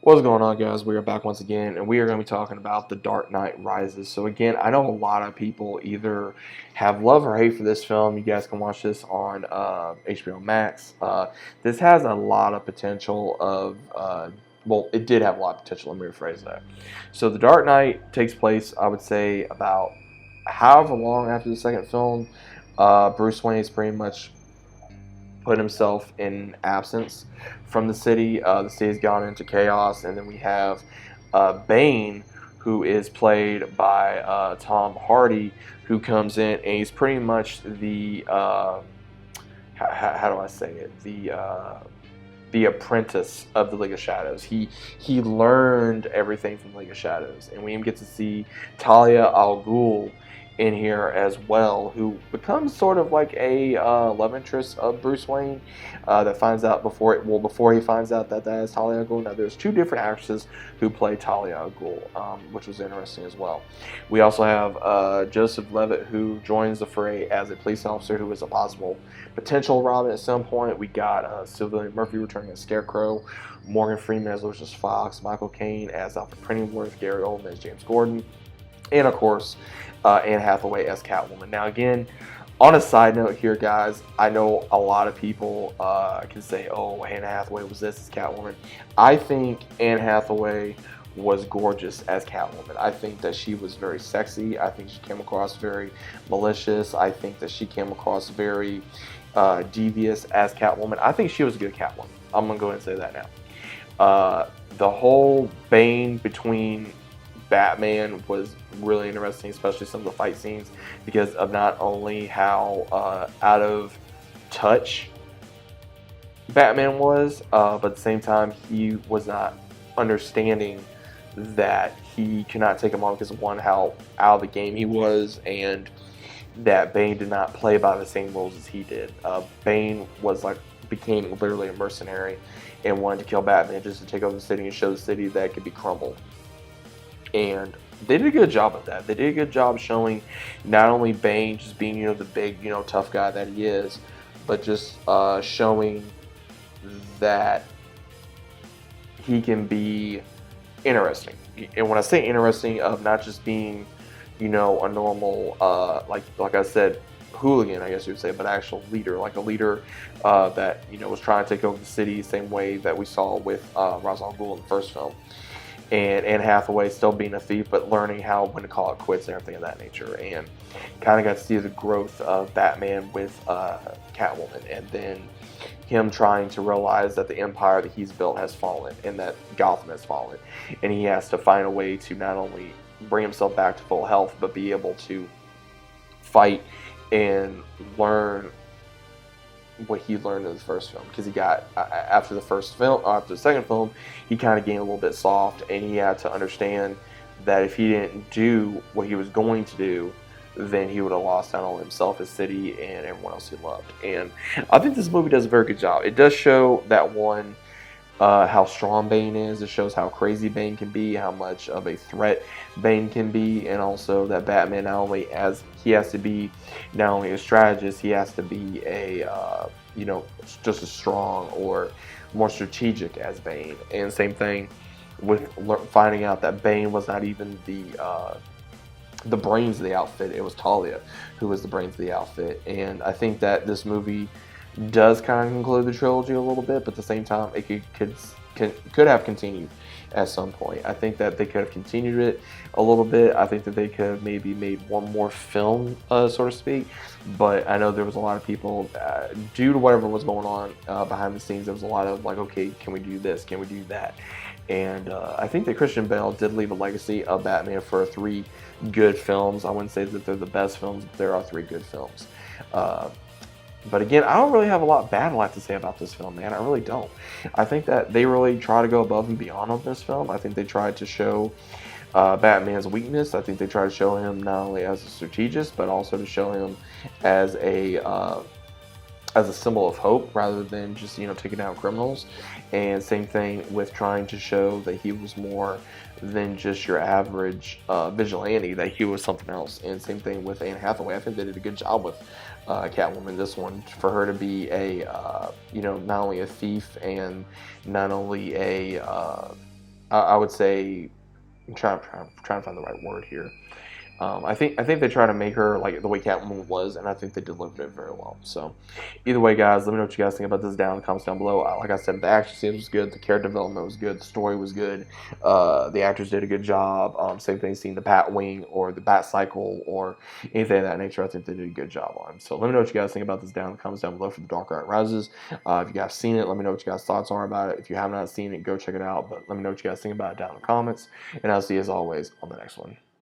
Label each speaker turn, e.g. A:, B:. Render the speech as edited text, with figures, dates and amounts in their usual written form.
A: What's going on, guys? We are back once again, and we are going to be talking about The Dark Knight Rises. So, again, I know a lot of people either have love or hate for this film. You guys can watch this on HBO Max. This has a lot of potential well, it did have a lot of potential. Let me rephrase that. So, The Dark Knight takes place, I would say, about however long after the second film. Bruce Wayne is pretty much put himself in absence from the city. The city's gone into chaos, and then we have Bane, who is played by Tom Hardy, who comes in, and he's pretty much the how do I say it, the apprentice of the League of Shadows. He learned everything from the League of Shadows, and we even get to see Talia al Ghul in here as well, who becomes sort of like a love interest of Bruce Wayne. That finds out before he finds out that is Talia al Ghul. Now, there's two different actresses who play Talia al Ghul, which was interesting as well. We also have Joseph Levitt, who joins the fray as a police officer who is a possible potential Robin at some point. We got Cillian Murphy returning as Scarecrow, Morgan Freeman as Lucius Fox, Michael Caine as Alfred Pennyworth, Gary Oldman as James Gordon, and of course, Anne Hathaway as Catwoman. Now, again, on a side note here, guys, I know a lot of people can say, oh, Anne Hathaway was this as Catwoman. I think Anne Hathaway was gorgeous as Catwoman. I think that she was very sexy. I think she came across very malicious. I think that she came across very devious as Catwoman. I think she was a good Catwoman. I'm going to go ahead and say that now. The whole Bane between Batman was really interesting, especially some of the fight scenes, because of not only how out of touch Batman was, but at the same time he was not understanding that he cannot take him on because of one, how out of the game he was, and that Bane did not play by the same rules as he did. Bane became literally a mercenary and wanted to kill Batman just to take over the city and show the city that it could be crumbled. And they did a good job of that. They did a good job showing not only Bane just being, the big, tough guy that he is, but just showing that he can be interesting. And when I say interesting, of not just being, a normal, like I said, hooligan, I guess you would say, but actual leader, like a leader that, was trying to take over the city, same way that we saw with Ra's al Ghul in the first film. And Anne Hathaway still being a thief, but learning when to call it quits and everything of that nature. And kind of got to see the growth of Batman with Catwoman, and then him trying to realize that the empire that he's built has fallen and that Gotham has fallen. And he has to find a way to not only bring himself back to full health, but be able to fight and learn what he learned in the first film, because he got after the second film, he kind of gained a little bit soft, and he had to understand that if he didn't do what he was going to do, then he would have lost not only himself, his city, and everyone else he loved. And I think this movie does a very good job. It does show that one, how strong Bane is. It shows how crazy Bane can be, how much of a threat Bane can be, and also that Batman he has to be not only a strategist, he has to be a just as strong or more strategic as Bane. And same thing with finding out that Bane was not even the brains of the outfit. It was Talia who was the brains of the outfit. And I think that this movie does kind of conclude the trilogy a little bit, but at the same time, it could have continued at some point. I think that they could have continued it a little bit. I think that they could have maybe made one more film, so to speak. But I know there was a lot of people, due to whatever was going on behind the scenes, there was a lot of like, okay, can we do this? Can we do that? And I think that Christian Bale did leave a legacy of Batman for 3 good films. I wouldn't say that they're the best films, but there are 3 good films. But again, I don't really have a lot bad to say about this film, man. I really don't. I think that they really try to go above and beyond on this film. I think they tried to show Batman's weakness. I think they tried to show him not only as a strategist, but also to show him as a symbol of hope, rather than just taking down criminals. And same thing with trying to show that he was more than just your average vigilante, that he was something else. And same thing with Anne Hathaway. I think they did a good job with Catwoman. This one, for her to be a not only a thief and not only a I would say I'm trying to find the right word here. I think they try to make her like the way Catwoman was, and I think they delivered it very well. So, either way, guys, let me know what you guys think about this down in the comments down below. Like I said, the action scenes was good, the character development was good, the story was good, the actors did a good job. Same thing, seeing the Bat Wing or the Bat Cycle or anything of that nature, I think they did a good job on. So, let me know what you guys think about this down in the comments down below for the Dark Knight Rises. If you guys seen it, let me know what you guys' thoughts are about it. If you have not seen it, go check it out. But let me know what you guys think about it down in the comments, and I'll see you as always on the next one.